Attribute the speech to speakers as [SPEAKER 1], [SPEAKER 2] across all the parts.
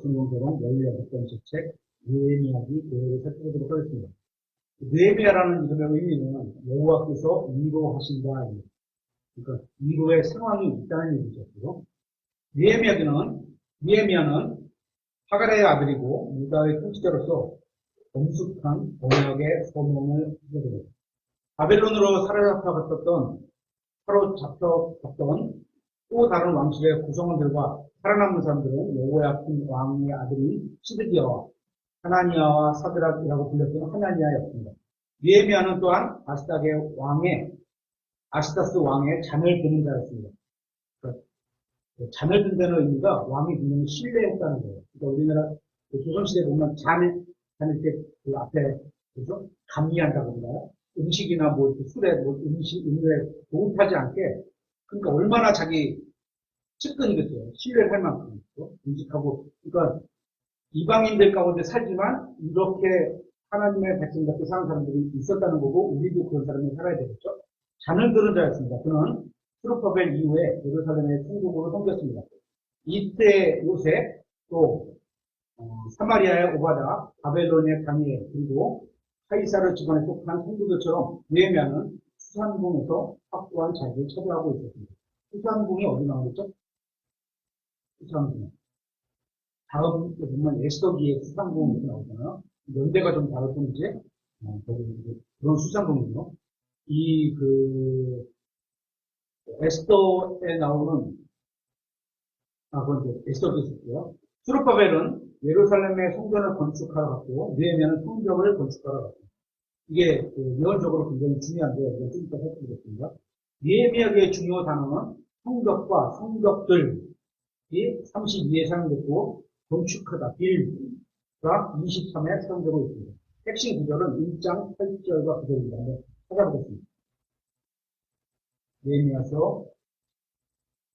[SPEAKER 1] 성경대로 16번째 책 느헤미야기 계획을 살펴보도록 하겠습니다. 느헤미야라는 이름의 의미는 여호와께서 위로하신다. 그러니까 위로의 상황이 있다는 얘기죠. 느헤미야는 하갈의 아들이고 유다의 통치자로서 엄숙한 언약의 소명을 하게 됩니다. 바벨론으로 사로잡혀갔던 또 다른 왕실의 구성원들과 살아남은 사람들은 여호야킨 왕의 아들인 시드기야와 하나니아와 사드락이라고 불렸던 하나니아였습니다. 느헤미야는 또한 아스다스 왕의 잔을 드는 자였습니다. 그러니까 잔을 든다는 의미가 왕이 분명히 신뢰했다는 거예요. 그러니까 우리나라 조선시대에 보면 잔을 이렇게 그 앞에 그죠? 감리한다고 그러나요? 음식이나 뭐 술에 음료에 도움하지 않게, 그러니까 얼마나 자기 측근이겠어요. 신뢰를 할 만큼 음식하고. 그러니까 이방인들 가운데 살지만 이렇게 하나님의 백성답게 사는 사람들이 있었다는 거고, 우리도 그런 사람이 살아야 되겠죠. 잔을 들은 자였습니다. 그는 스룹바벨 이후에 예루살렘의 총독으로 섬겼습니다. 이때 요셉, 또 사마리아의 오바다, 바벨론의 다니엘, 그리고 카이사르 집안에 속한 성도들처럼 느헤미야는 수산궁에서 확고한 자리를 차지하고 있었습니다. 수산궁이 어디 나오겠죠? 수산궁. 다음 보면 에스더기의 수산궁이 이렇게 나오잖아요. 연대가 좀 다를 뿐이지, 그런 수산궁이요. 에스더에 나오는, 그건 에스더도 있었고요. 스룹바벨은 예루살렘의 성전을 건축하러 갔고, 느헤미야는 성벽을 건축하러 갔고, 이게 예언적으로 굉장히 중요한데, 이거 좀 이따 살펴보겠습니다. 느헤미야의 중요 단어는 성벽과 성벽들이 32에 사용됐고, 건축하다, 빌드가 23에 사용되고 있습니다. 핵심 구절은 1장 8절과 9절입니다. 한번 찾아보겠습니다. 느헤미야서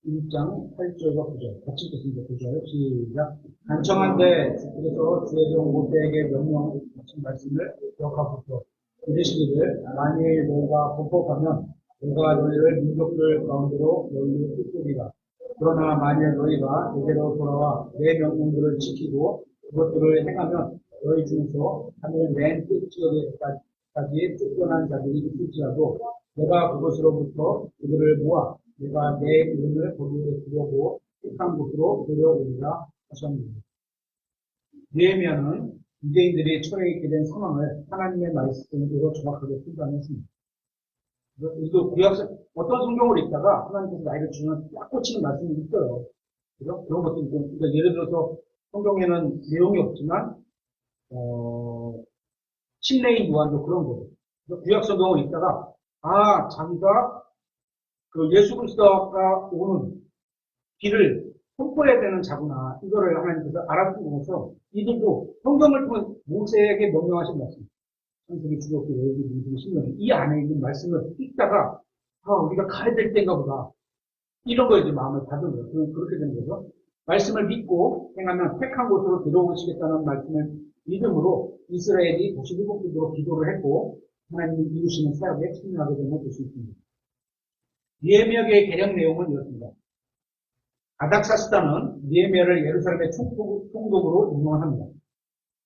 [SPEAKER 1] 1장 8절과 9절. 같이 읽겠습니다. 9절. 시작. 간청한데 주께서 주의 종 모세에게 명령하신 말씀을 기억하소서. 이르시기를 만일 너희가 범법하면 내가 너희를 민족들 가운데로 너희를 흩으리라. 그러나 만일 너희가 내게로 돌아와 내 명령들을 지키고 그것들을 행하면 너희 중에서 하늘 맨 끝지역에까지 쫓겨난 자들이 있을지라도 내가 그곳으로부터 그들을 모아 내가 내 이름을 거기에 두려고 택한 곳으로 데려오리라 하셨습니다. 느헤미야는 유대인들이 처해 있게 된 상황을 하나님의 말씀으로 정확하게 판단했습니다. 이거 어떤 성경을 읽다가 하나님께서 나에게 주는 딱 꽂히는 말씀이 있어요. 그죠? 그런 것도 있고, 그러니까 예를 들어서 성경에는 내용이 없지만, 신뢰인 요한도 그런 거예요. 구약 성경을 읽다가, 자기가 예수 그리스도가 오는 길을 선포해야 되는 자구나. 이거를 하나님께서 알아보면서 이들도 성경을 통해 모세에게 명령하신 말씀. 창세기, 출애굽기, 레위기, 민수기, 신명기 이 안에 있는 말씀을 읽다가 우리가 가야 될 때인가 보다. 이런 거에 이제 마음을 받은 거예요. 그렇게 되는 거죠. 말씀을 믿고 행하면 택한 곳으로 데려오시겠다는 말씀을 믿음으로 이스라엘이 다시 회복되도록 기도를 했고 하나님이 이루시는 사역에 참여하게 된 걸 볼 수 있습니다. 느헤미야의 개혁 내용은 이렇습니다. 아닥사스다는 느헤미야를 예루살렘의 총독으로 임명을 합니다.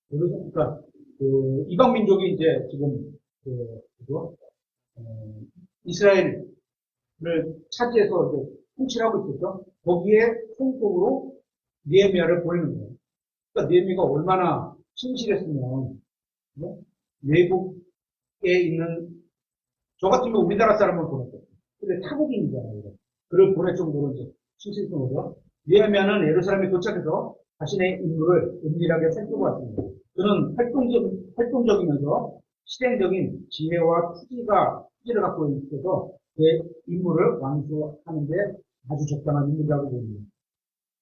[SPEAKER 1] 그러니까 이방 민족이 이제 지금 이스라엘을 차지해서 이제 통치를 하고 있었죠. 거기에 총독으로 느헤미야를 보내는 거예요. 그러니까 느헤미야가 얼마나 신실했으면 외국에 있는 저 같으면 우리나라 사람을 보냈거든요. 근데 타국인이잖아요. 그를 보낼 정도로 이제 신실했던 거죠. 느헤미야는 예루살렘에 도착해서 자신의 임무를 은밀하게 살펴보았습니다. 그는 활동적이면서 실행적인 지혜와 투지를 갖고 있어서 그 임무를 완수하는 데 아주 적당한 인물이라고 봅니다.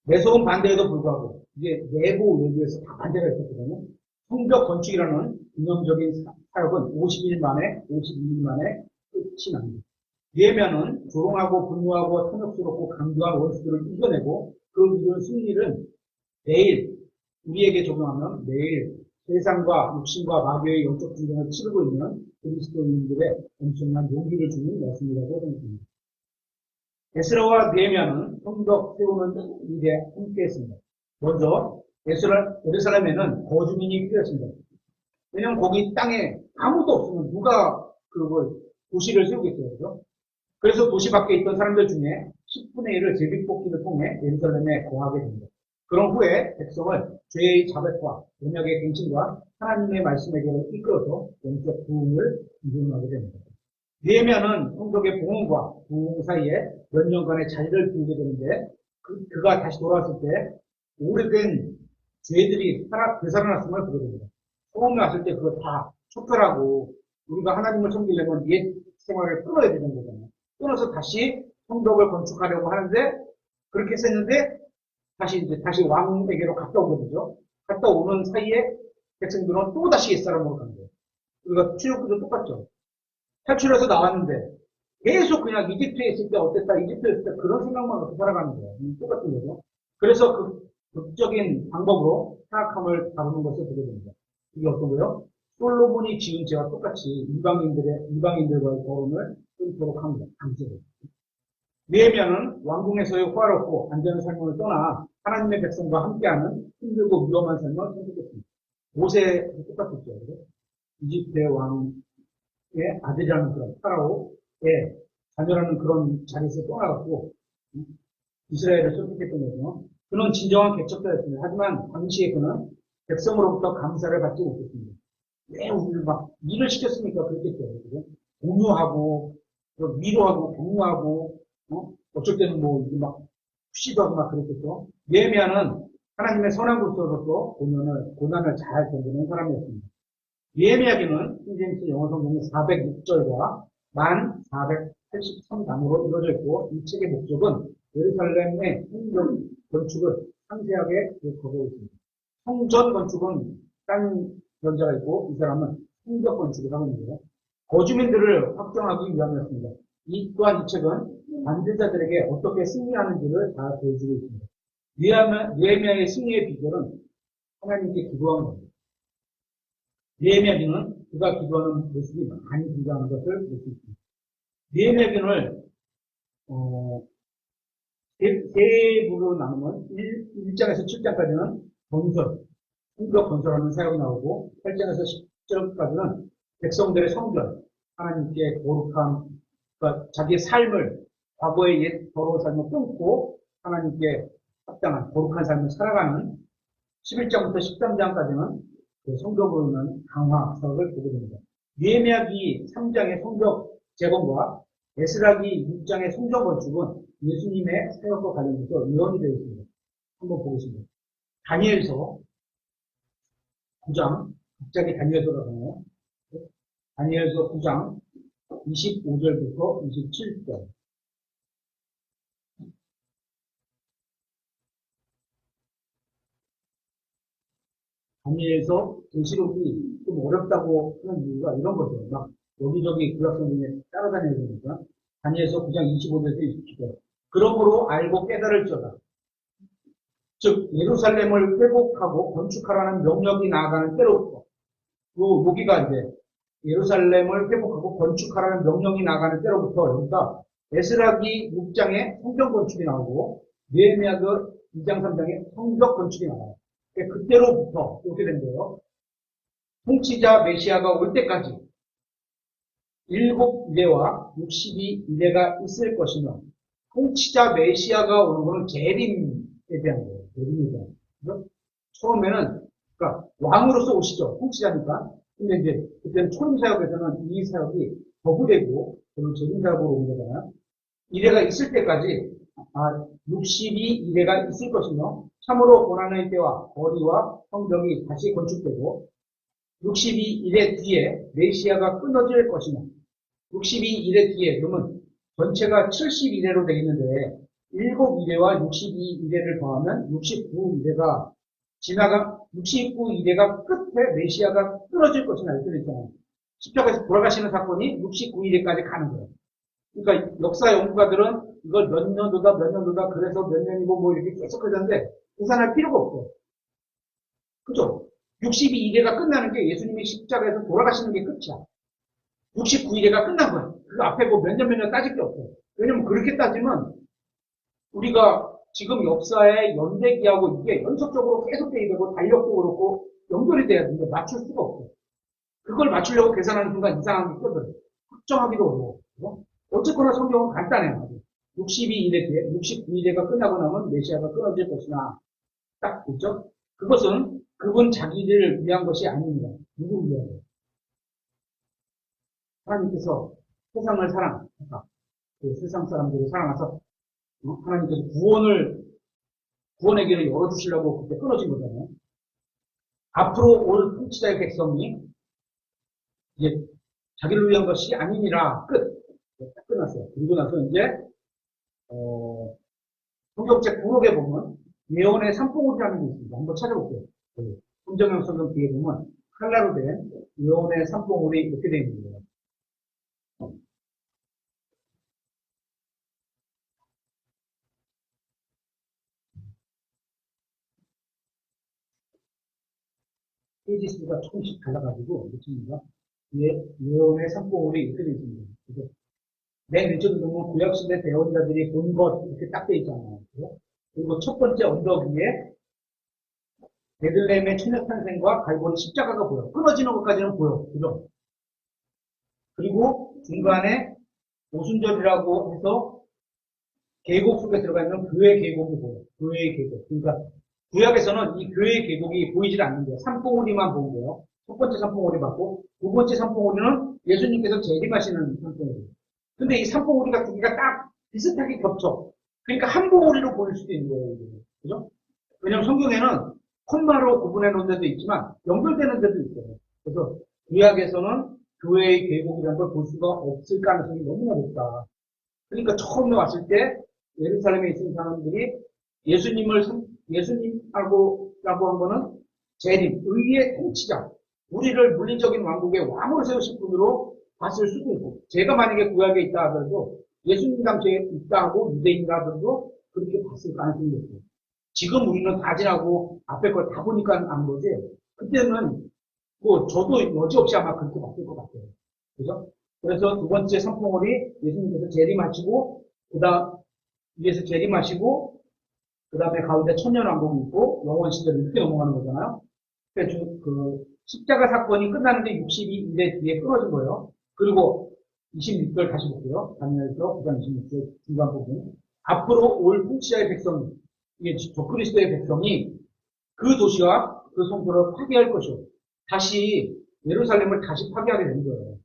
[SPEAKER 1] 매서운 반대에도 불구하고 이게 내부 외부에서 다 반대가 있었거든요. 성벽 건축이라는 기념적인 사역은 52일 만에 끝이 납니다. 느헤미야는 조롱하고 분노하고 탐욕스럽고 강조한 원수들을 이겨내고 그 이룬 승리를 내일 우리에게 적용하면 내일 세상과 육신과 마귀의 영적 전쟁을 치르고 있는 그리스도인들의 엄청난 용기를 주는 말씀이라고 생각합니다. 에스라와 느헤미야는 성벽 세우는 일에 함께했습니다. 먼저 예루살렘에는 거주민이 필요했습니다. 왜냐면 거기 땅에 아무도 없으면 누가 그걸 도시를 세우겠어요. 그죠? 그래서 도시 밖에 있던 사람들 중에 10분의 1을 제비뽑기를 통해 예루살렘에 거하게 됩니다. 그런 후에 백성을 죄의 자백과 언약의 갱신과 하나님의 말씀에게로 이끌어서 영적 부흥을 이루어가게 됩니다. 느헤미야는 성벽의 봉헌과 부흥 사이에 몇 년간의 자리를 비우게 되는데 그가 다시 돌아왔을 때 오래된 죄들이 되살아났음을 보게 됩니다. 처음에 왔을 때 그거 다 척결하고 우리가 하나님을 섬기려면 옛 생활을 끊어야 되는 거잖아요. 끊어서 다시 성벽을 건축하려고 하는데 그렇게 했었는데 다시 왕에게로 갔다 오게 되죠. 갔다 오는 사이에 백성들은 또 다시 옛사람으로 간 거예요. 우리가 출애굽기도 똑같죠. 탈출해서 나왔는데 계속 그냥 이집트에 있을 때 어땠다, 이집트에 있을 때 그런 생각만 갖고 살아가는 거예요. 똑같은 거죠. 그래서 그 극적인 방법으로 타락함을 다루는 것을 보게 됩니다. 이게 어떤 거예요? 솔로몬이 지은 죄와 똑같이 이방인들과의 결혼을 끊도록 합니다. 강제로. 느헤미야는 왕궁에서의 호화롭고 안전한 삶을 떠나 하나님의 백성과 함께하는 힘들고 위험한 삶을 선택했습니다. 모세 똑같았죠. 이집트의 왕의 아들이라는 그런 파라오의 자녀라는 그런 자리에서 떠나갔고 이스라엘을 선택했던 거죠. 그는 진정한 개척자였습니다. 하지만 당시에 그는 백성으로부터 감사를 받지 못했습니다. 왜 우리를 막 일을 시켰으니까 그랬겠죠. 그죠? 공유하고 위로하고 격려하고 어쩔 때는 뭐 막 푸시도 하고 막 그랬겠죠. 느헤미야는 하나님의 선한 군수로서 고난을 잘 견디는 사람이었습니다. 느헤미야기는 킹제임스 영어 성경이 406절과 1483단어로 이루어져 있고 이 책의 목적은 예루살렘의 성전 건축을 상세하게 기록하고 있습니다. 성전 건축은 딴 연자가 있고 이 사람은 성벽 건축을 하고 있는데요. 거주민들을 확정하기 위함이었습니다. 이 책은 반대자들에게 어떻게 승리하는지를 다 보여주고 있습니다. 느헤미야의 승리의 비결은 하나님께 기도하는 겁니다. 느헤미야기는 그가 기도하는 모습이 많이 등장하는 것을 볼 수 있습니다. 느헤미야기를 세 부로 나누면 1장에서 7장까지는 성벽 건설하는 사역이 나오고 8장에서 10절까지는 백성들의 성전, 하나님께 거룩함, 그러니까 자기의 삶을 과거의 옛 더러운 삶을 끊고 하나님께 합당한 거룩한 삶을 살아가는 11장부터 13장까지는 그 성벽으로는 강화 사역을 보게 됩니다. 느헤미야기 3장의 성벽 재건과 에스라기 6장의 성전 건축은 예수님의 사역과 관련해서 의원이 되어 있습니다. 한번 보겠습니다. 다니엘서 9장, 갑자기 다니엘서가 나와요. 다니엘서 9장 25절부터 27절. 다니엘서 계시록이 좀 어렵다고 하는 이유가 이런 거죠. 막 여기저기 구약성경에 따라다녀야 되니까. 다니엘서 9장 25절에서 27절. 그러므로 알고 깨달을지어다. 즉 예루살렘을 회복하고 건축하라는 명령이 나아가는 때로부터 여기가 이제 예루살렘을 회복하고 건축하라는 명령이 나아가는 때로부터 여기가 에스라기 6장의 성전 건축이 나오고 느헤미야 2장 3장의 성벽 건축이 나와요. 그때로부터 이렇게 된 거예요. 통치자 메시아가 올 때까지 7이레와 62이레가 있을 것이며 통치자 메시아가 오는 것은 재림에 대한 거예요. 재림에 대한 거예요. 처음에는 그러니까 왕으로서 오시죠. 통치자니까. 근데 이제 그때는 초림사역에서는 이 사역이 거부되고 저는 재림사역으로 온 거잖아요. 이래가 있을 때까지 62이래가 있을 것이며 참으로 고난의 때와 거리와 성벽이 다시 건축되고 62이래 뒤에 메시아가 끊어질 것이며 62이래 뒤에 그러면 전체가 71회로 되어 있는데 7이래와 62이래를 더하면 69이래가 69이래가 끝에 메시아가 끊어질 것이나 이렇게 있잖아요. 십자가에서 돌아가시는 사건이 69이래까지 가는 거예요. 그러니까 역사 연구가들은 이걸 몇 년도다 그래서 몇 년이고 뭐 이렇게 계속 하는데 계산할 필요가 없어요. 그죠? 62이래가 끝나는 게 예수님이 십자가에서 돌아가시는 게 끝이야. 69이래가 끝난 거예요. 그 앞에 뭐 몇 년 따질 게 없어요. 왜냐면 그렇게 따지면 우리가 지금 역사의 연대기하고 이게 연속적으로 계속 되고 달력도 그렇고 연결이 돼야 되는데 맞출 수가 없어. 그걸 맞추려고 계산하는 순간 이상한 게 껴들어. 확정하기도 어려워. 그죠? 어쨌거나 성경은 간단해요. 62일에 뒤에, 69일에가 끝나고 나면 메시아가 끊어질 것이나 딱 됐죠? 그것은 그분 자기를 위한 것이 아닙니다. 누구를 위하여? 하나님께서 세상을 사랑하사, 그 세상 사람들을 사랑하사 하나님께서 구원의 길을 열어주시려고 그때 끊어진 거잖아요. 앞으로 올 통치자의 백성이 이제 자기를 위한 것이 아니니라 끝. 딱 끝났어요. 그리고 나서 이제 성경책 부록에 보면 예언의 산봉우리라는 게 있습니다. 한번 찾아볼게요. 김정영 성경 뒤에 보면 칼라로 된 예언의 산봉우리 이렇게 되어 있는 거예요. 페이지 수가 조금씩 달라가지고 이렇습니다. 예언의 산봉우리 이렇게 되어 있습니다. 그래서 맨 왼쪽에 보면 구약시대 대언자들이 본 것 이렇게 딱 되어 있잖아요. 그리고 첫 번째 언덕 위에 베들레헴의 천녀탄생과 갈보리 십자가가 보여. 끊어지는 것까지는 보여. 그죠? 그리고 중간에 오순절이라고 해서 계곡 속에 들어가 있는 교회 계곡이 보여. 교회의 계곡. 그러니까 구약에서는 이 교회의 계곡이 보이질 않는데요. 산봉우리만 보는 거예요. 첫 번째 산봉우리 받고 두 번째 산봉우리는 예수님께서 재림하시는 산봉우리. 근데 이 산봉우리가 두 개가 딱 비슷하게 겹쳐. 그러니까 한 봉우리로 보일 수도 있는 거예요. 그죠? 왜냐면 성경에는 콤마로 구분해 놓은 데도 있지만 연결되는 데도 있어요. 그래서 구약에서는 교회의 계곡이라는 걸 볼 수가 없을 가능성이 너무나 높다. 그러니까 처음에 왔을 때 예루살렘에 있는 사람들이 예수님하고 라고 한 거는 재림, 의의 통치자, 우리를 물리적인 왕국의 왕으로 세우실 분으로 봤을 수도 있고, 제가 만약에 구약에 있다 하더라도 예수님 당시에 있다 하고 유대인이라 하더라도 그렇게 봤을 가능성이 있어요. 지금 우리는 다 지나고 앞에 걸 다 보니까 안 거지. 그때는 뭐 저도 여지없이 아마 그렇게 봤을 것 같아요. 그죠? 그래서 두 번째 산봉우리 예수님께서 재림하시고 그다음 위에서 재림하시고 그다음에 가운데 천년왕국이 있고 영원 시대를 이렇게 넘어가는 거잖아요. 그래서 그 십자가 사건이 끝나는데 62일에 뒤에 끊어진 거예요. 그리고 26절 다시 볼게요. 다니엘서 9장 26절 중간 부분. 앞으로 올 통치자의 백성, 이게 적그리스도의 백성이 그 도시와 그 성소를 파괴할 것이요. 다시 예루살렘을 다시 파괴하게 되는 거예요.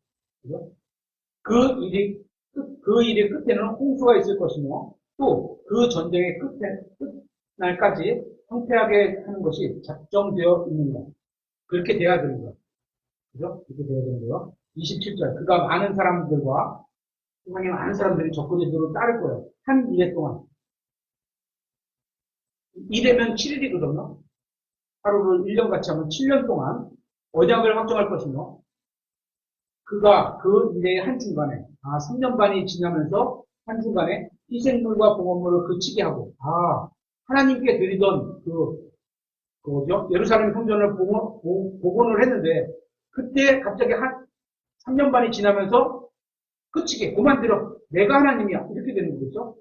[SPEAKER 1] 그죠? 그 일이 끝에는 홍수가 있을 것이며 또 그 전쟁의 끝날까지 황폐하게 하는 것이 작정되어 있는다. 그렇게 돼야 되는 거예요. 그죠? 그렇게 돼야 되는 거예요. 27절. 그가 많은 사람들과 세상에 많은 사람들이 적그리스도를 따를 거예요. 한 일해 동안. 이래면 7일이거든요. 하루를 1년같이 하면 7년 동안 언약을 확정할 것이며 그가 그 일의 한중간에 3년 반이 지나면서 한중간에 희생물과 봉헌물을 그치게 하고 하나님께 드리던 그죠? 예루살렘 성전을 복원을 했는데 그때 갑자기 3년 반이 지나면서 그치게 그만들어 내가 하나님이야 이렇게 되는 거겠죠?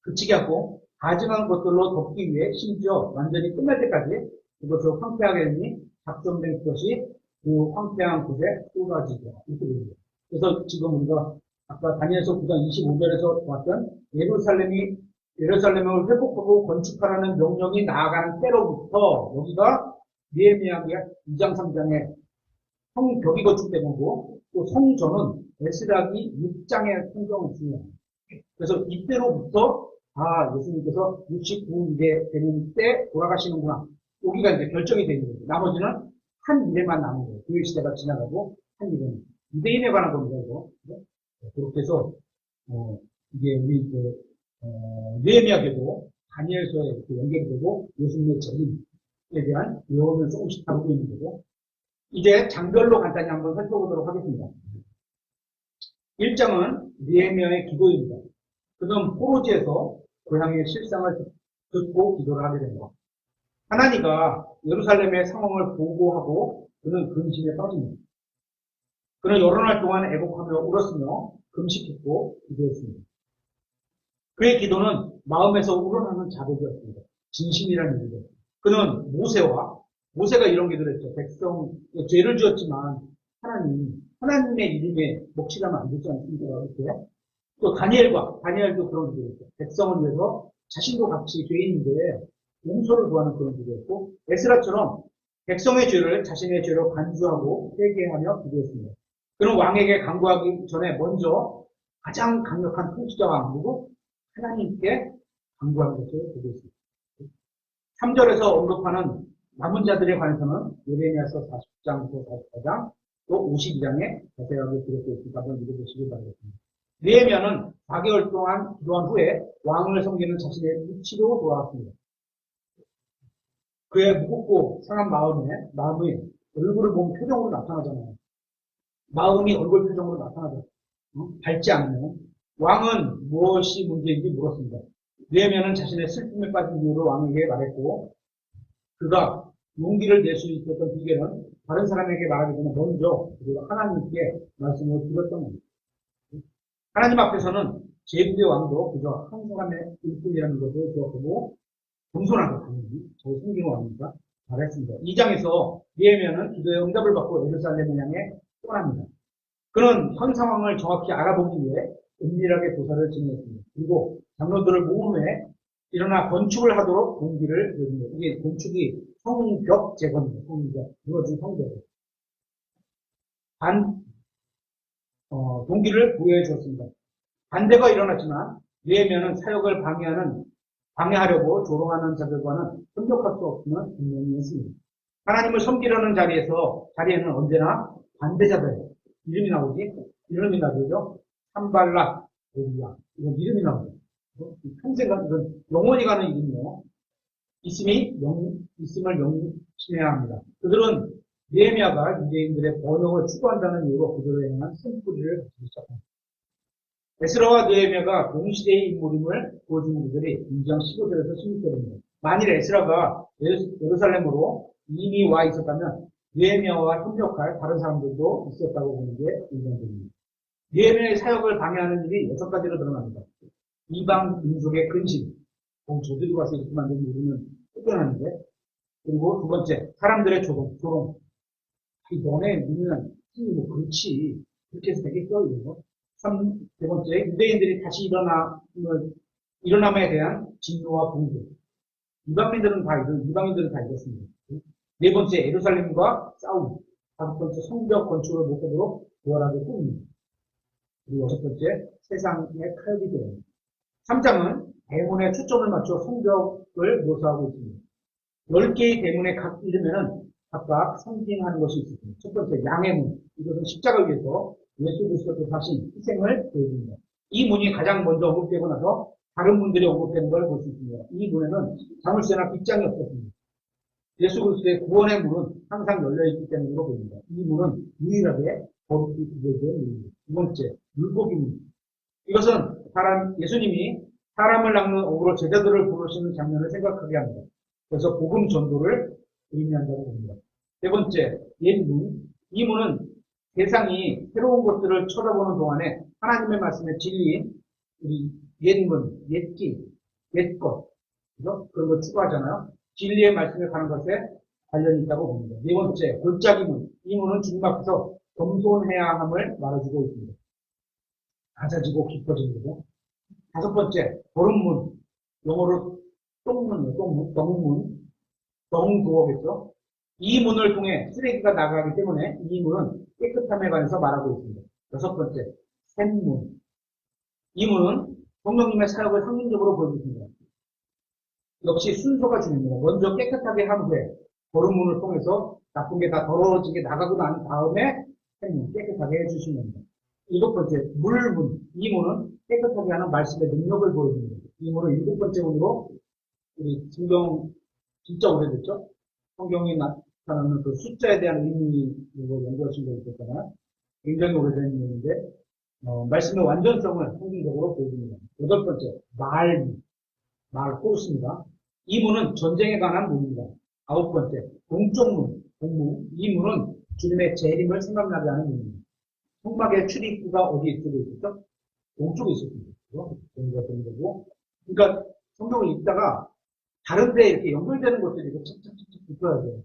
[SPEAKER 1] 그치게 하고 가증한 것들로 덮기 위해 심지어 완전히 끝날 때까지 그것을 황폐하게 했니 작정된 것이 그 황폐한 곳에 쏟아지더라 이렇게 되는 거예요. 그래서 지금 우리가 아까 다니엘서 9장 25절에서 봤던 예루살렘을 회복하고 건축하라는 명령이 나아가는 때로부터 여기가 느헤미야가 2장 3장에 성벽이 건축된 거고 또 성전은 에스라기 6장의 성경을 중요해요. 그래서 이때로부터 예수님께서 69일에 되는 때 돌아가시는구나. 여기가 이제 결정이 되는 거예요. 나머지는 한 일에만 남은 거예요. 그 시대가 지나가고 한 일에는 유대인에 관한 겁니다. 이거. 그렇게 해서 이게 우리 느헤미야에도 다니엘서에 이렇게 연결되고 예수님의 재림에 대한 예언을 조금씩 다루고 있는 거고 이제 장별로 간단히 한번 살펴보도록 하겠습니다. 1장은 느헤미야의 기도입니다. 그는 포로지에서 고향의 실상을 듣고 기도를 하게 됩니다. 하나니가 예루살렘의 상황을 보고하고 그는 근심에 빠집니다. 그는 여러 날 동안 애곡하며 울었으며 금식했고 기도했습니다. 그의 기도는 마음에서 우러나는 자백이었습니다. 진심이라는 얘기죠. 그는 모세가 이런 기도를 했죠. 백성, 죄를 지었지만 하나님의 이름에 먹칠하면 안 되지 않습니까? 이렇게. 또 다니엘도 그런 기도를 했죠. 백성을 위해서 자신도 같이 죄인인데 용서를 구하는 그런 기도였고, 에스라처럼 백성의 죄를 자신의 죄로 간주하고 회개하며 기도했습니다. 그는 왕에게 간구하기 전에 먼저 가장 강력한 통치자가 누구? 하나님께 간구하는 것을 보고 있습니다. 3절에서 언급하는 남은 자들에 관해서는 예레미야서 40장부터 44장 또 52장에 자세하게 기록되어 있으니까 한번 읽어보시기 바라겠습니다. 예레미야는 4개월 동안 기도한 후에 왕을 섬기는 자신의 위치로 돌아왔습니다. 그의 무겁고 상한 마음이 얼굴을 보면 표정으로 나타나잖아요. 마음이 얼굴 표정으로 나타나죠. 밝지 않으면. 왕은 무엇이 문제인지 물었습니다. 느헤미야는 자신의 슬픔에 빠진 이유를 왕에게 말했고, 그가 용기를 낼 수 있었던 비결은 다른 사람에게 말하기 전에 먼저 그리고 하나님께 말씀을 드렸던 겁니다. 하나님 앞에서는 제국의 왕도 그저 한 사람의 일뿐이라는 것을 기억하고 겸손하게 당연히 저희 섬기는 왕이니까 말했습니다. 2장에서 느헤미야는 기도의 응답을 받고 예루살렘을 향해 떠납니다. 그는 현 상황을 정확히 알아보기 위해 은밀하게 조사를 진행했습니다. 그리고 장로들을 모은 후에 일어나 건축을 하도록 동기를 내줍니다. 이게 건축이 성벽 재건입니다. 성벽, 무너진 성벽. 동기를 부여해 주었습니다. 반대가 일어났지만 느헤미야는 사역을 방해하려고 조롱하는 자들과는 협력할 수 없음을 분명히 했습니다. 하나님을 섬기려는 자리에는 언제나 반대자들 이름이 나오죠. 산발락, 도비야 이런 이름이 나오죠. 평생 이건 영원히 가는 이름이에요. 있음을 명심해야 합니다. 그들은 느헤미야가 유대인들의 번영을 추구한다는 이유로 그들을 향한 쓴뿌리를 가지기 시작합니다. 에스라와 느헤미야가 동시대의 인물임을 보여주는 그들이 2장 15절에서 16절입니다. 만일 에스라가 예루살렘으로 이미 와 있었다면 느헤미야와 협력할 다른 사람들도 있었다고 보는 게 일반적입니다. 느헤미야의 사역을 방해하는 일이 6가지로 드러납니다. 이방 민족의 근심, 저들이 와서 이렇게 만든 우리는 쫓겨나는데, 그리고 두 번째, 사람들의 조롱. 너네 믿는 뭐 그렇지, 그렇게 해서 되겠어, 이거. 세 번째, 유대인들이 다시 일어남에 대한 진노와 분노. 이방인들은 다 이렇습니다. 네 번째, 예루살렘과 싸움. 다섯 번째, 성벽 건축을 못하도록 부활하게 꾸립니다. 그리고 여섯 번째, 세상의 칼비 되어옵니다. 3장은 대문에 초점을 맞춰 성벽을 묘사하고 있습니다. 10개의 대문에 각 이름에는 각각 상징하는 것이 있습니다. 첫 번째, 양의 문. 이것은 십자가 위에서 예수 그리스도의 하신 희생을 보여줍니다. 이 문이 가장 먼저 언급되고 나서 다른 문들이 언급되는 걸 볼 수 있습니다. 이 문에는 자물쇠나 빗장이 없었습니다. 예수 그리스도의 구원의 문은 항상 열려있기 때문으로 보입니다. 이 문은 유일하게 거룩히 구별된 문입니다. 두 번째, 물고기 문. 이것은 예수님이 사람을 낚는 어부로 제자들을 부르시는 장면을 생각하게 합니다. 그래서 복음 전도를 의미한다고 봅니다. 세 번째, 옛문. 이 문은 세상이 새로운 것들을 쳐다보는 동안에 하나님의 말씀에 진리인 우리 옛문, 옛것, 그런 걸 추구하잖아요. 진리의 말씀에 관한 것에 관련이 있다고 봅니다. 네 번째, 골짜기 문. 이 문은 주님 앞에서 겸손해야 함을 말해주고 있습니다. 낮아지고 깊어지는 거죠. 다섯 번째, 거름문. 영어로 똥문이에요. 똥도어겠죠. 이 문을 통해 쓰레기가 나가기 때문에 이 문은 깨끗함에 관해서 말하고 있습니다. 여섯 번째, 샘문. 이 문은 성령님의 사역을 상징적으로 보여줍니다. 역시 순서가 중요합니다. 먼저 깨끗하게 한 후에 거름문을 통해서 나쁜 게 다 더러워지게 나가고 난 다음에 샘문, 깨끗하게 해주시면 됩니다. 일곱 번째, 물문. 이 문은 깨끗하게 하는 말씀의 능력을 보여줍니다. 이 문은 일곱 번째 문으로 우리 성경 진짜 오래됐죠? 성경이 나타나는 그 숫자에 대한 의미를 연구하신 거 있었잖아요. 굉장히 오래된 문인데, 말씀의 완전성을 상징적으로 보여줍니다. 여덟 번째, 포스입니다. 이 문은 전쟁에 관한 문입니다. 아홉 번째, 동쪽 문. 이 문은 주님의 재림을 생각나게 하는 문입니다. 성막의 출입구가 어디에 있었죠? 동쪽에 있었습니다. 정리가 되는 거고. 그러니까 성경을 읽다가 다른데 이렇게 연결되는 것들이 이렇게 착착착착 붙어야 돼요.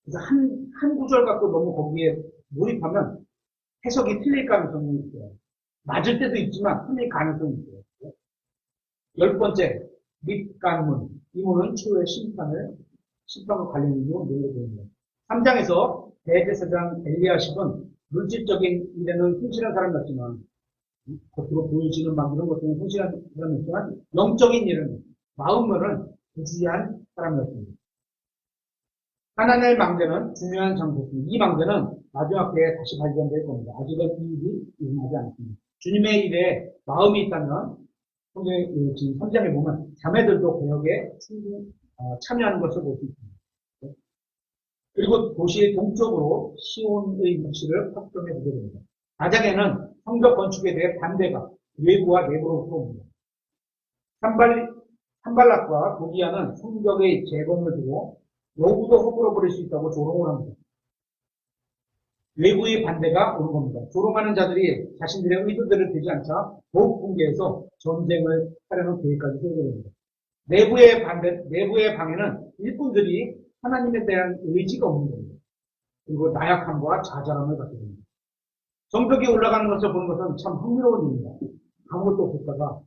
[SPEAKER 1] 그래서 한 구절 갖고 너무 거기에 몰입하면 해석이 틀릴 가능성이 있어요. 맞을 때도 있지만 틀릴 가능성이 있어요. 열 번째, 밑간문. 이 문은 추후의 심판과 관련 있는 내용입니다. 3장에서 대제사장 엘리야십은 물질적인 일에는 성실한 사람이었지만, 겉으로 보여지는 막 이런 것들은 성실한 사람이었지만, 영적인 일은, 마음으로는 부주의한 사람이었습니다. 하나님의 망대는 중요한 장소입니다. 이 망대는 마지막 때에 다시 발견될 겁니다. 아직은 이 일이 일어나지 않습니다. 주님의 일에 마음이 있다면, 성경의 지금 3장에 보면 자매들도 개혁에 참여하는 것을 볼 수 있습니다. 그리고 도시의 동쪽으로 시온의 위치를 확정해 보게 됩니다. 4장에는 성벽 건축에 대해 반대가 외부와 내부로부터 옵니다. 산발락과 도기야는 성벽의 재건을 두고 노후도 허물어 버릴 수 있다고 조롱을 합니다. 외부의 반대가 오는 겁니다. 조롱하는 자들이 자신들의 의도대로 되지 않자 더욱 붕괴해서 전쟁을 하려는 계획까지 세우게 됩니다. 내부의 방해는 일꾼들이 하나님에 대한 의지가 없는 겁니다. 그리고 나약함과 자잘함을 갖게 됩니다. 성벽에 올라가는 것을 보는 것은 참 흥미로운 일입니다. 아무것도 없었다가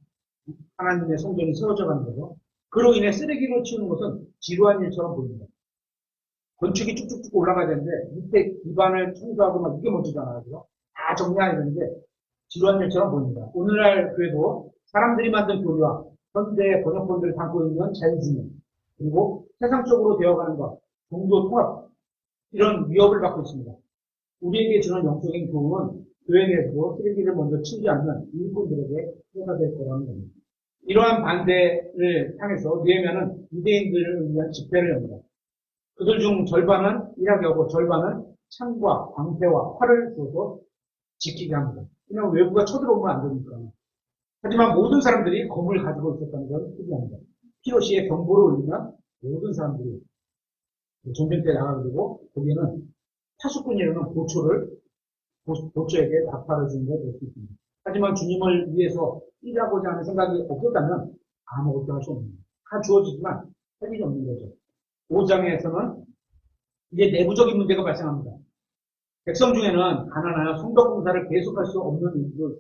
[SPEAKER 1] 하나님의 성전이 세워져 가는 거죠. 그로 인해 쓰레기로 치우는 것은 지루한 일처럼 보입니다. 건축이 쭉쭉쭉 올라가야 되는데 밑에 기반을 청소하고 막 이게 먼저잖아요. 다 정리해야 되는데 지루한 일처럼 보입니다. 오늘날 교회도 사람들이 만든 교리와 현대 번역본들을 담고 있는 자유주의 그리고 세상적으로 되어가는 것, 종교 통합 이런 위협을 받고 있습니다. 우리에게 주는 영적인 교훈은 교회 내에서도 쓰레기를 먼저 치우지 않는 일꾼들에게 해가 될 거라는 겁니다. 이러한 반대를 향해서 느헤미야는 유대인들을 위한 집회를 합니다. 그들 중 절반은 일하게 하고 절반은 창과 방패와 활을 주어서 지키게 합니다. 왜냐하면 외부가 쳐들어오면 안 되니까. 하지만 모든 사람들이 검을 가지고 있었다는 걸 특이합니다. 피로시에 경보를 울리면 모든 사람들이 전쟁 때 나가게 되고 거기에는 파수꾼이라는 보초에게 답하를 주는 걸 볼 수 있습니다. 하지만 주님을 위해서 일하고자 하는 생각이 없었다면 아무것도 할 수 없는 거예요. 다 주어지지만 할 일이 없는 거죠. 5장에서는 이제 내부적인 문제가 발생합니다. 백성 중에는 가난하여 성벽 공사를 계속할 수 없는 일도 있어요.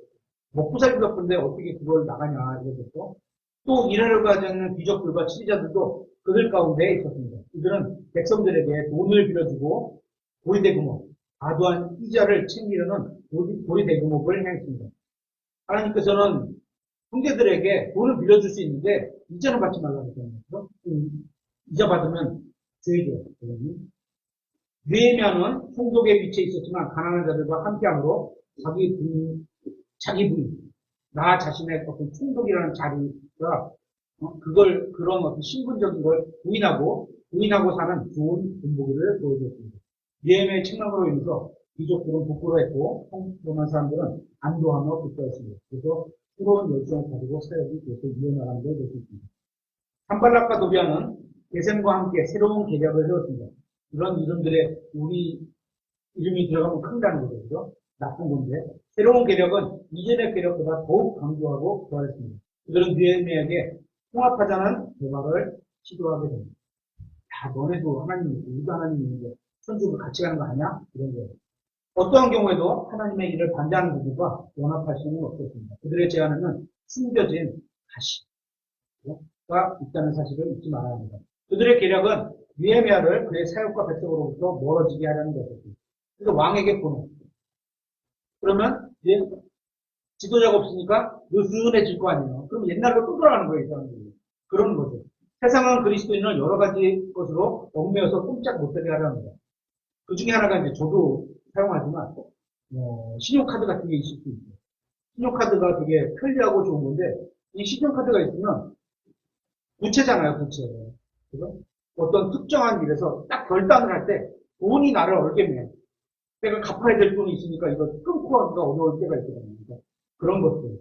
[SPEAKER 1] 먹고 살기가 바쁜데 어떻게 그걸 나가냐 이러겠고 또 일하려고 하지 않는 귀족들과 치리자들도 그들 가운데 있었습니다. 이들은 백성들에게 돈을 빌려주고 고리대금업, 과도한 이자를 챙기려는 고리대금업을 행했습니다. 하나님께서는 형제들에게 돈을 빌려줄 수 있는데 이자는 받지 말라고 했잖아요. 이자 받으면 죄죠. 느헤미야는 총독의 위치에 있었지만 가난한 자들과 함께함으로 자기 부인, 나 자신의 어떤 총독이라는 자리가 그런 어떤 신분적인 걸 부인하고 사는 좋은 본보기를 보여줬습니다. 느헤미야의 책망으로 인해서 귀족들은 부끄러워했고 평범한 사람들은 안도하며 기뻐했습니다. 그래서 새로운 열정을 가지고 사역이 계속 이어나가는 걸 볼 수 있습니다. 산발락과 도비야는 게셈과 함께 새로운 계략을 세웠습니다. 이런 이름들에 우리 이름이 들어가면 큰다는 거죠. 그죠? 나쁜 건데. 새로운 계략은 이전의 계략보다 더욱 강조하고 부활했습니다. 그들은 느헤미야에게 통합하자는 대화를 시도하게 됩니다. 야, 너네도 하나님 있고, 우리도 하나님 있는데, 천주가 같이 가는 거 아니야? 이런 거예요. 어떠한 경우에도 하나님의 일을 반대하는 그들과 연합할 수는 없었습니다. 그들의 제안에는 숨겨진 가시가 있다는 사실을 잊지 말아야 합니다. 그들의 계략은 느헤미야를 그의 사역과 백성으로부터 멀어지게 하려는 것이었습니다. 그래서 왕에게 보내. 그러면 이제 지도자가 없으니까 느슨해질 거 아니에요. 그럼 옛날로 또 돌아가는 거예요, 이 사람들이. 그런 거죠. 세상은 그리스도인을 여러 가지 것으로 얽매여서 꼼짝 못하게 하려 합니다. 그 중에 하나가 이제 저도 사용하지만, 신용카드 같은 게 있을 수 있어요. 신용카드가 되게 편리하고 좋은 건데, 이 신용카드가 있으면 부채잖아요, 부채. 그죠? 어떤 특정한 일에서 딱 결단을 할 때 돈이 나를 얼게 매. 내가 갚아야 될 돈이 있으니까 이거 끊고 하기가 어려울 때가 있거든요. 그러니까 그런 것들.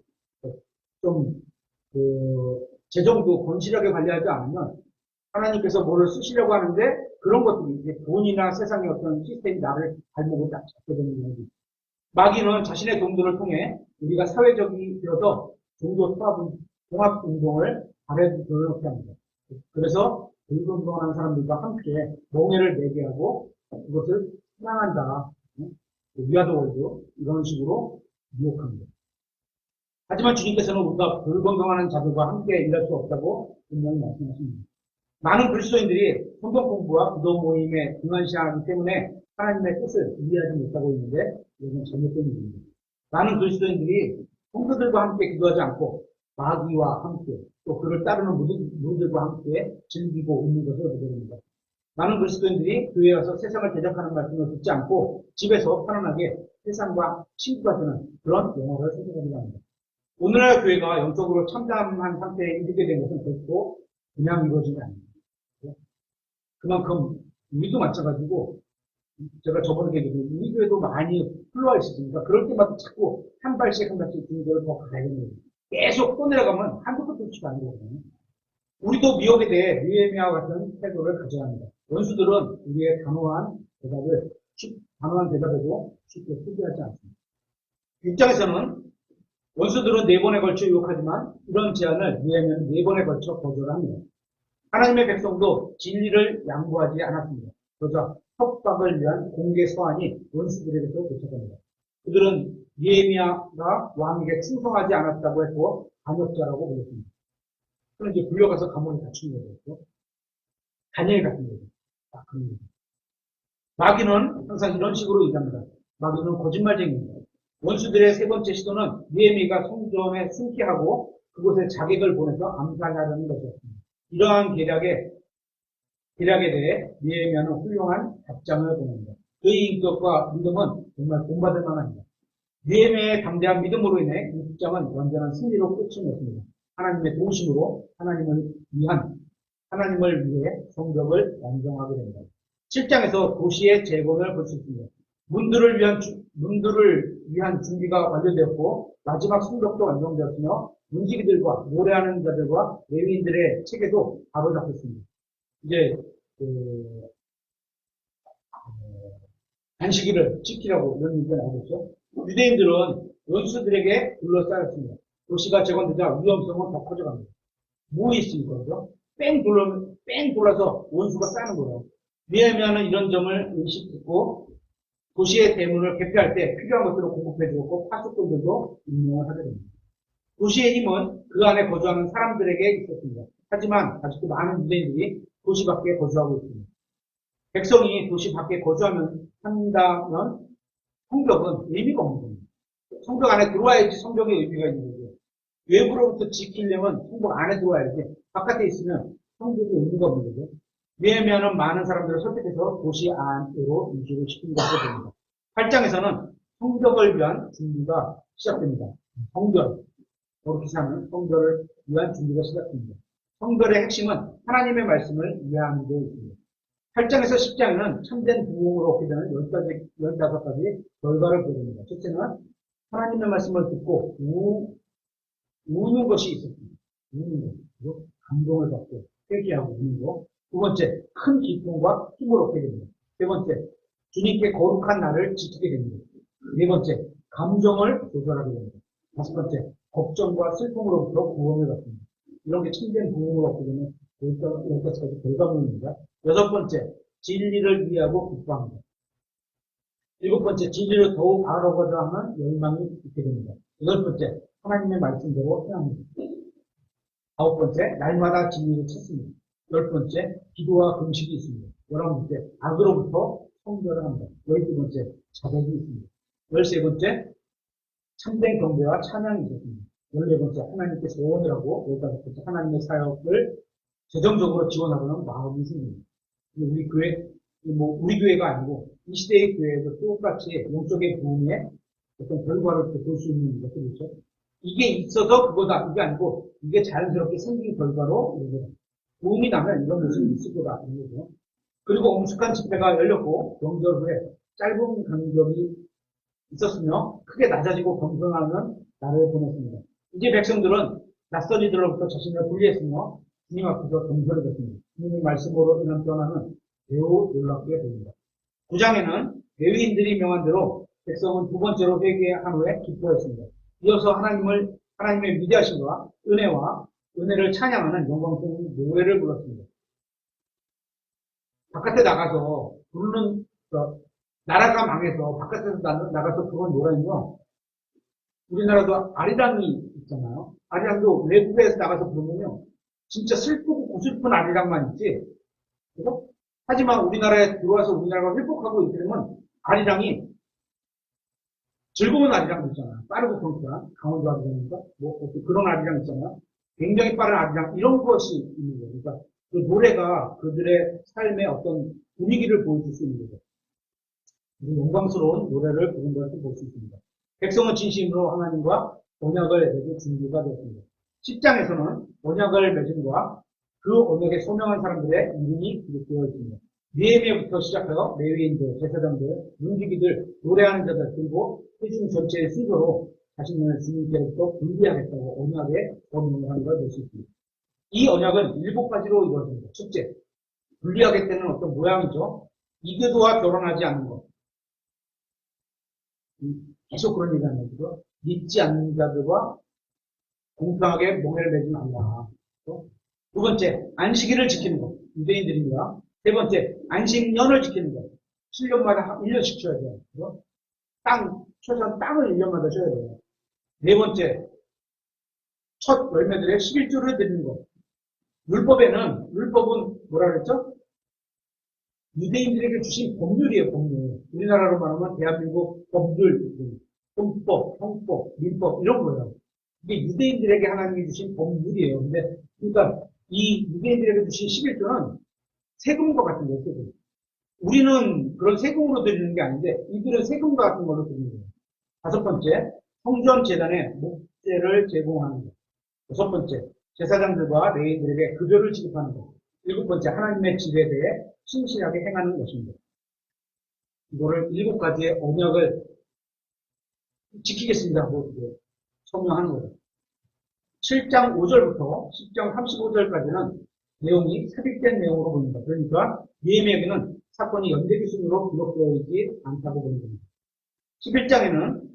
[SPEAKER 1] 좀, 재정도 건실하게 관리하지 않으면 하나님께서 뭐를 쓰시려고 하는데 그런 것들이 이제 돈이나 세상의 어떤 시스템이 나를 발목을 딱 잡게 되는 경우도 있어요. 마귀는 자신의 동료를 통해 우리가 사회적이 되어서 종교 통합 운동을 발에 들어놓게 합니다. 그래서 불건강한 사람들과 함께 멍해를 내게 하고 그것을 사랑한다. 위아더 월드 이런 식으로 미혹합니다. 하지만 주님께서는 우리가 불건강한 자들과 함께 일할 수 없다고 분명히 말씀하십니다. 많은 그리스도인들이 성경 공부와 기도 모임에 등한시하기 때문에 하나님의 뜻을 이해하지 못하고 있는데 이것은 잘못된 일입니다. 많은 그리스도인들이 성도들과 함께 기도하지 않고 마귀와 함께 또 그를 따르는 무리들과 함께 즐기고 있는 것을 보게 됩니다. 많은 그리스도인들이 교회에 와서 세상을 대적하는 말씀을 듣지 않고 집에서 편안하게 세상과 친구가 되는 그런 영화를 선택하기도 합니다. 오늘날 교회가 영적으로 참담한 상태에 이르게 된 것은 결코 그냥 이루어진 게 아닙니다. 그만큼 우리도 마찬가지고 제가 저번에 얘기했는데 우리 교회도 많이 흘러와 있었습니다. 그럴 때마다 자꾸 한 발씩 주님께로 더 가야 되는 거예요. 계속 떠내려가면 한두 끝도 없이 안 되거든요. 우리도 미혹에 대해 느헤미야와 같은 태도를 가져야 합니다. 원수들은 우리의 단호한 대답에도 쉽게 포기하지 않습니다. 6장에서는 원수들은 4번에 걸쳐 유혹하지만 이런 제안을 느헤미야는 4번에 걸쳐 거절을 합니다. 하나님의 백성도 진리를 양보하지 않았습니다. 그러자 협박을 위한 공개 서한이 원수들에게서 도착합니다. 그들은 느헤미야가 왕에게 충성하지 않았다고 했고 반역자라고 불렀습니다. 그럼 이제 불려가서 감옥에 갇힌 거죠. 단연히 같은 거죠. 그런 거죠. 마귀는 항상 이런 식으로 얘기합니다. 마귀는 거짓말쟁이입니다. 원수들의 세 번째 시도는 느헤미야가 성전에 숨기하고 그곳에 자객을 보내서 암살하려는 것이었습니다. 이러한 계략에 대해 느헤미야는 훌륭한 답장을 보냅니다. 그의 인격과 믿음은 정말 본받을 만합니다. 느헤미야의 담대한 믿음으로 인해 6장은 완전한 승리로 끝이 냈습니다. 하나님의 도우심으로 하나님을 위해 성벽을 완성하게 됩니다. 7장에서 도시의 재건을 볼 수 있습니다. 문들을 위한 준비가 완료되었고 마지막 성벽도 완성되었으며 문지기들과 노래하는 자들과 레위인들의 체계도 바로 잡혔습니다. 이제 안식일을 지키라고 이런 얘기가 나오겠죠. 유대인들은 원수들에게 둘러싸였습니다. 도시가 재건되자 위험성은 더 커져갑니다. 뭐 있습니까? 그죠? 뺑 돌아서 원수가 싸는 거예요. 느헤미야는 이런 점을 의식했고 도시의 대문을 개폐할 때 필요한 것들을 공급해 주었고 파수꾼들도 임명을 하게 됩니다. 도시의 힘은 그 안에 거주하는 사람들에게 있었습니다. 하지만 아직도 많은 유대인들이 도시 밖에 거주하고 있습니다. 백성이 도시 밖에 한다면 성벽은 의미가 없는 겁니다. 성벽 안에 들어와야지 성벽의 의미가 있는 거죠. 외부로부터 지키려면 성벽 안에 들어와야지 바깥에 있으면 성벽의 의미가 없는 거죠. 느헤미야는 많은 사람들을 설득해서 도시 안으로 이주를 시킨 것으로 보입니다. 8장에서는 성벽을 위한 준비가 시작됩니다. 성결, 그렇게 사는 성결을 위한 준비가 시작됩니다. 성결의 핵심은 하나님의 말씀을 이해하는 데 있습니다. 8장에서 10장에는 참된 부흥으로 얻게 되는 15가지 결과를 보여줍니다. 첫째는 하나님의 말씀을 듣고 우는 것이 있었습니다. 우는 것, 그리고 감동을 받고 회개하고 우는 것. 두 번째, 큰 기쁨과 힘을 얻게 됩니다. 세 번째, 주님께 거룩한 날을 지키게 됩니다. 네 번째, 감정을 조절하게 됩니다. 다섯 번째, 걱정과 슬픔으로부터 구원을 받습니다. 이런 게 참된 부흥을 얻게 되는 15가지 결과물입니다. 여섯 번째, 진리를 이해하고 기뻐합니다. 일곱 번째, 진리를 더욱 알아보고자 하는 열망이 있게 됩니다. 여덟 번째, 하나님의 말씀대로 행합니다. 아홉 번째, 날마다 진리를 찾습니다. 열 번째, 기도와 금식이 있습니다. 11번째, 악으로부터 성결을 합니다. 12번째, 자백이 있습니다. 13번째, 참된 경배와 찬양이 있습니다. 14번째, 하나님께 소원을 하고 15번째, 하나님의 사역을 재정적으로 지원하고는 마음이 생깁니다. 우리 교회가 아니고 이 시대의 교회에서 똑같이 영적의 부흥의 어떤 결과를 볼 수 있는 것들이죠. 이게 있어서 그거다. 이게 아니고 이게 자연스럽게 생긴 결과로 부흥이 나면 이런 모습이 있을 거다. 그리고 엄숙한 집회가 열렸고 명절 후에 짧은 간격이 있었으며 크게 낮아지고 겸손하는 날을 보냈습니다. 이제 백성들은 낯선 이들로부터 자신을 분리했으며 주님 앞에서 겸손해졌습니다. 주님의 말씀으로 인한 변화는 매우 놀랍게 보입니다. 9장에는 레위인들이 명한 대로 백성은 두 번째로 회개한 후에 기뻐했습니다. 이어서 하나님의 위대하심과 은혜를 찬양하는 영광스러운 노래를 불렀습니다. 바깥에 나가서 부르는, 나라가 망해서 바깥에서 나가서 부르는 노래는요, 우리나라도 아리랑이 있잖아요. 아리랑도 외국에서 나가서 부르면요, 진짜 슬프고 고슬픈 아리랑만 있지. 그죠? 하지만 우리나라에 들어와서 우리나라가 회복하고 있으면 아리랑이 즐거운 아리랑도 있잖아요. 빠르고 경쾌한 강원도 아리랑인가? 뭐 그런 아리랑 있잖아요. 굉장히 빠른 아리랑 이런 것이 있는 거예요. 그러니까 그 노래가 그들의 삶의 어떤 분위기를 보여줄 수 있는 거죠. 영광스러운 노래를 부른 것을 볼 수 있습니다. 백성은 진심으로 하나님과 언약을 맺을 준비가 되었습니다. 10장에서는 언약을 맺음과 그 언약에 소명한 사람들의 이름이 기록되어 있습니다. 느헤미야부터 시작해서 레위인들, 제사장들, 문지기들, 노래하는 자들, 그리고 회중 전체의 순서로 자신을 주님께로부터 분리하겠다고 언약에 거명을 하는 걸 볼 수 있습니다. 이 언약은 7가지로 이루어집니다. 첫째, 분리하겠다는 어떤 모양이죠. 이교도와 결혼하지 않는 것. 계속 그런 얘기 하는 거죠. 믿지 않는 자들과 공평하게 몽해를 맺지 말라. 두 번째, 안식일을 지키는 것. 유대인들입니다. 세 번째, 안식년을 지키는 것. 7년마다 1년씩 쉬어야 돼요. 최소한 땅을 1년마다 쉬어야 돼요. 네 번째, 첫 열매들의 11조를 드리는 것. 율법은 뭐라 그랬죠? 유대인들에게 주신 법률이에요, 법률. 우리나라로 말하면 대한민국 법률, 헌법, 형법, 민법, 이런 거예요. 이게 유대인들에게 하나님이 주신 법률이에요. 근데, 그러니까, 이 유대인들에게 주신 11조는 세금과 같은 거예요, 세금. 우리는 그런 세금으로 드리는 게 아닌데, 이들은 세금과 같은 걸로 드리는 거예요. 다섯 번째, 성전 재단에 목재를 제공하는 것. 여섯 번째, 제사장들과 레위인들에게 급여를 지급하는 것. 일곱 번째, 하나님의 집에 대해 신실하게 행하는 것입니다. 이거를 7가지의 언약을 지키겠습니다 하고 서명하는 거예요. 7장 5절부터 10장 35절까지는 내용이 삽입된 내용으로 보입니다. 그러니까 느헤미야에게는 사건이 연대기 순으로 기록되어 있지 않다고 보는 겁니다. 11장에는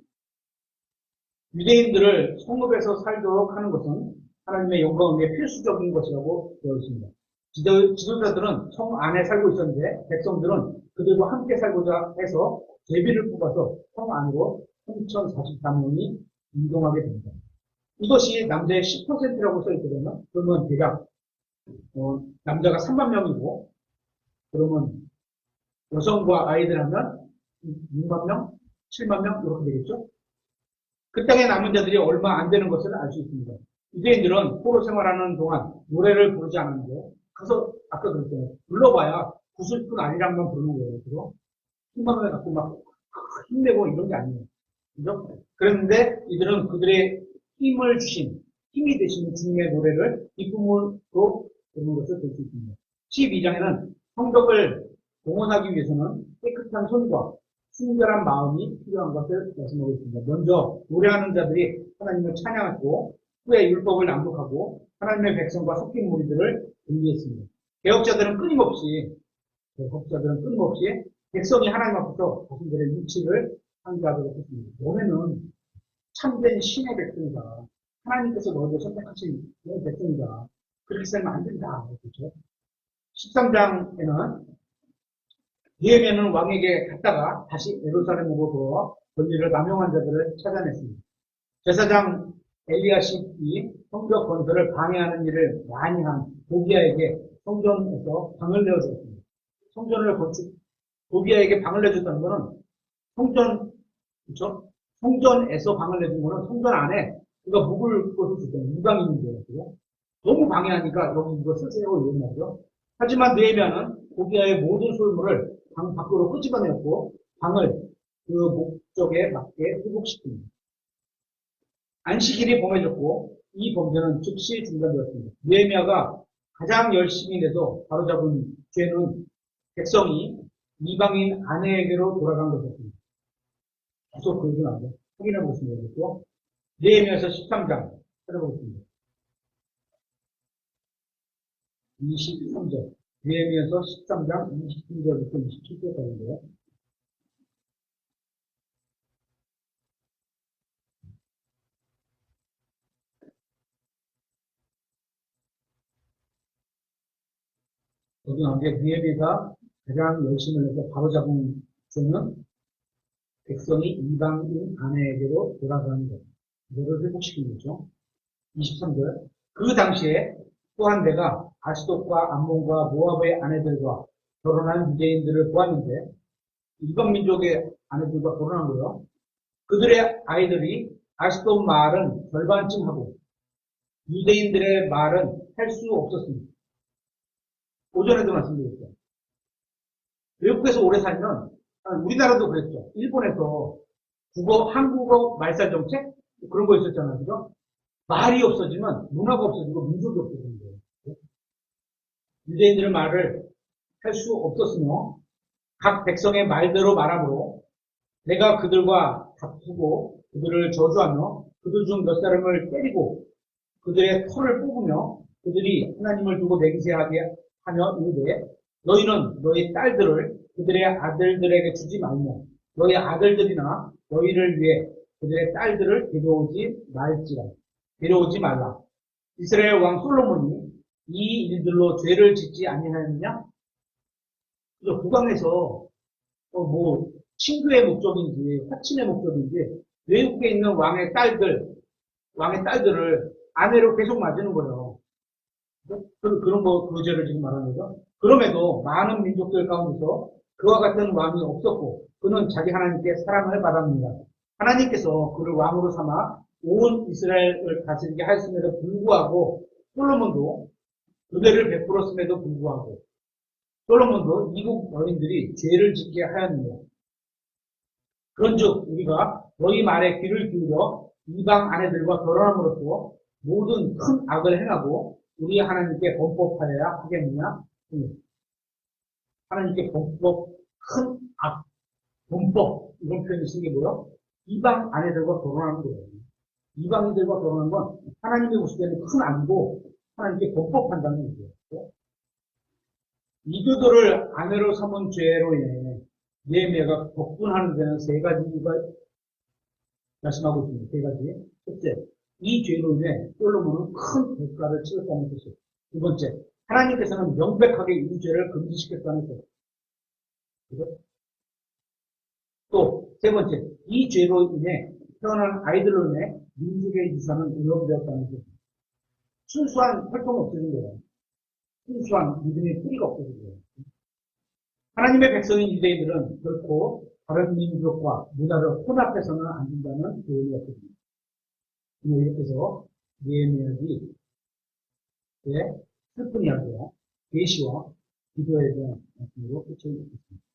[SPEAKER 1] 유대인들을 성읍에서 살도록 하는 것은 하나님의 영광을 위해 필수적인 것이라고 되어 있습니다. 지도자들은 성 안에 살고 있었는데 백성들은 그들과 함께 살고자 해서 제비를 뽑아서 성 안으로 3044명이 이동하게 됩니다. 이것이 남자의 10%라고 써있거든요. 그러면 대략 남자가 3만 명이고 그러면 여성과 아이들 하면 6만 명, 7만 명 이렇게 되겠죠. 그 땅에 남은 자들이 얼마 안 되는 것을 알 수 있습니다. 유대인들은 포로 생활하는 동안 노래를 부르지 않았는데 가서 아까 그랬잖아요. 불러봐야 구슬픈 아리랑만 부르는 거예요. 그죠? 힘만을 갖고 막 힘내고 이런 게 아니에요. 그죠? 그런데 이들은 그들의 힘이 되시는 주님의 노래를 기쁨으로 부르는 것을 볼 수 있습니다. 12장에는 성벽을 봉헌하기 위해서는 깨끗한 손과 순결한 마음이 필요한 것을 말씀하고 있습니다. 먼저 노래하는 자들이 하나님을 찬양하고 후에 율법을 낭독하고 하나님의 백성과 섞인 무리들을 분리했습니다. 개혁자들은 끊임없이 백성이 하나님 앞에서 자신들의 위치를 상기하도록 했습니다. 너네는 참된 신의 백성이다. 하나님께서 너희를 선택하신 내 백성이다. 그렇게 살면 안 된다. 그렇죠? 13장에는 느헤미야는 왕에게 갔다가 다시 예루살렘으로 돌아와 권리를 남용한 자들을 찾아냈습니다. 제사장 엘리야십이 성벽 건설을 방해하는 일을 많이 한 도비야에게 성전에서 방을 내어주었습니다. 도비야에게 방을 내줬다는 것은 그렇죠? 성전에서 방을 내준 거는 성전 안에 그가 묵을 것을 줬잖아요. 이방인인데요. 너무 방해하니까 여기 이거 쓰세요 이런 말이죠. 하지만 느헤미야는 도비야의 모든 소유물을 방 밖으로 끄집어내었고 방을 그 목적에 맞게 회복시킵니다. 안식일이 범해졌고 이 범죄는 즉시 중단되었습니다. 느헤미야가 가장 열심히 내서 바로잡은 죄는 백성이 이방인 아내에게로 돌아간 것이었습니다. 계속 그 얘기 나오죠. 확인해 보시면 되겠고 느헤미야서 13장 찾아보겠습니다. 23절 느헤미야서 13장 23절부터 27절까지인데요. 거기 나오는데 느헤미야가 가장 열심을 해서 바로잡은 죄는 백성이 이방인 아내에게로 돌아가는 것. 이거를 회복시킨 거죠. 23절. 그 당시에 또한 내가 아스돗과 암몬과 모압의 아내들과 결혼한 유대인들을 보았는데 이방 민족의 아내들과 결혼한 거요. 그들의 아이들이 아스돗 말은 절반쯤 하고 유대인들의 말은 할 수 없었습니다. 오전에도 말씀드렸죠. 외국에서 오래 살면 우리나라도 그랬죠. 일본에서 한국어 말살 정책 그런 거 있었잖아요. 그죠? 말이 없어지면 문화가 없어지고 민족이 없어지는 거예요. 유대인들의 말을 할 수 없었으며 각 백성의 말대로 말하므로 내가 그들과 다투고 그들을 저주하며 그들 중 몇 사람을 때리고 그들의 털을 뽑으며 그들이 하나님을 두고 내기세하게 하며 이르되 너희는 너희 딸들을 그들의 아들들에게 주지 말며 너희 아들들이나 너희를 위해 그들의 딸들을 데려오지 말라. 이스라엘 왕 솔로몬이 이 일들로 죄를 짓지 아니하였느냐? 국왕에서 친교의 목적인지 화친의 목적인지 외국에 있는 왕의 딸들을 아내로 계속 맞는 거예요. 그런 그 죄를 지금 말하는 거죠. 그럼에도 많은 민족들 가운데서 그와 같은 왕이 없었고 그는 자기 하나님께 사랑을 받았습니다. 하나님께서 그를 왕으로 삼아 온 이스라엘을 다스리게 하였음에도 불구하고 솔로몬도 은혜를 베풀었음에도 불구하고 솔로몬도 이국 여인들이 죄를 짓게 하였느냐. 그런즉 우리가 너희 말에 귀를 기울여 이방 아내들과 결혼함으로써 모든 큰 악을 행하고 우리 하나님께 범법하여야 하겠느냐. 하나님께 큰 악, 범법 이런 표현을 쓴 게 뭐요? 이방 아내들과 결혼하는 거예요. 이방인들과 결혼한 건 하나님의 보실 때는 큰 악이고 하나님께 범법한다는 거예요. 이교도를 아내로 삼은 죄로 인해 느헤미야가 격분하는 데는 세 가지가 말씀하고 있습니다. 세 가지. 첫째, 이 죄로 인해 솔로몬은 큰 대가를 치렀다는 것이에요. 두 번째, 하나님께서는 명백하게 이 죄를 금지시켰다는 것이에요. 또 세 번째, 이 죄로 인해 태어난 아이들로 인해 민족의 유산은 오염되었다는 것이에요. 순수한 활동이 없어진 거예요. 순수한 믿음의 뿌리가 없어진 거예요. 하나님의 백성인 유대인들은 결코 다른 민족과 문화를 혼합해서는 안 된다는 교훈이 없습니다. 이렇게 해서 느헤미야기 슬픈 이야기와 계시와 기도에 대한 말씀으로 끝을 맺겠습니다.